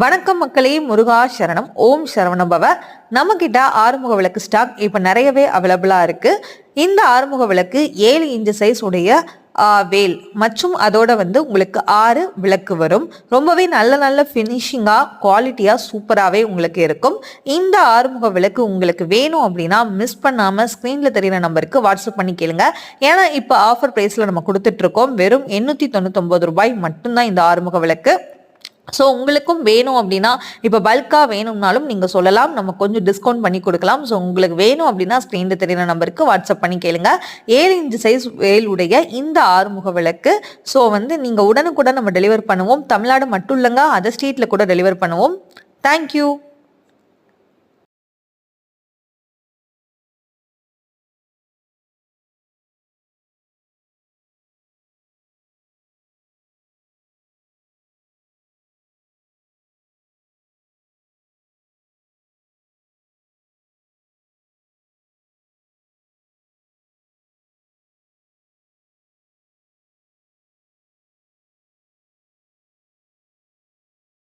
வணக்கம் மக்களே, முருகா சரணம். ஓம் சரவணபவ. நம்ம கிட்ட ஆறுமுக விளக்கு ஸ்டாக் இப்போ நிறையவே அவைலபிளா இருக்கு. இந்த ஆறுமுக விளக்கு 7 இன்ச்சு சைஸ் உடைய வேல் மற்றும் அதோட உங்களுக்கு 6 விளக்கு வரும். ரொம்பவே நல்ல ஃபினிஷிங்காக குவாலிட்டியாக சூப்பராகவே உங்களுக்கு இருக்கும். இந்த ஆறுமுக விளக்கு உங்களுக்கு வேணும் அப்படின்னா மிஸ் பண்ணாமல் ஸ்க்ரீனில் தெரிகிற நம்பருக்கு வாட்ஸ்அப் பண்ணி கேளுங்க. ஏன்னா இப்போ ஆஃபர் ப்ரைஸில் நம்ம கொடுத்துட்ருக்கோம். வெறும் 899 ரூபாய் மட்டும்தான் இந்த ஆறுமுக விளக்கு. ஸோ உங்களுக்கும் வேணும் அப்படின்னா இப்போ பல்காக வேணும்னாலும் நீங்கள் சொல்லலாம், நம்ம கொஞ்சம் டிஸ்கவுண்ட் பண்ணி கொடுக்கலாம். ஸோ உங்களுக்கு வேணும் அப்படின்னா ஸ்க்ரீனில் தெரிகிற நம்பருக்கு வாட்ஸ்அப் பண்ணி கேளுங்க. 7 இன்ச்சு சைஸ் வேலுடைய இந்த ஆறுமுக விளக்கு ஸோ நீங்கள் உடனுக்குடன் நம்ம டெலிவர் பண்ணுவோம். தமிழ்நாடு மட்டும் இல்லைங்க, அதர் ஸ்டேட்டில் கூட டெலிவர் பண்ணுவோம். தேங்க்யூ.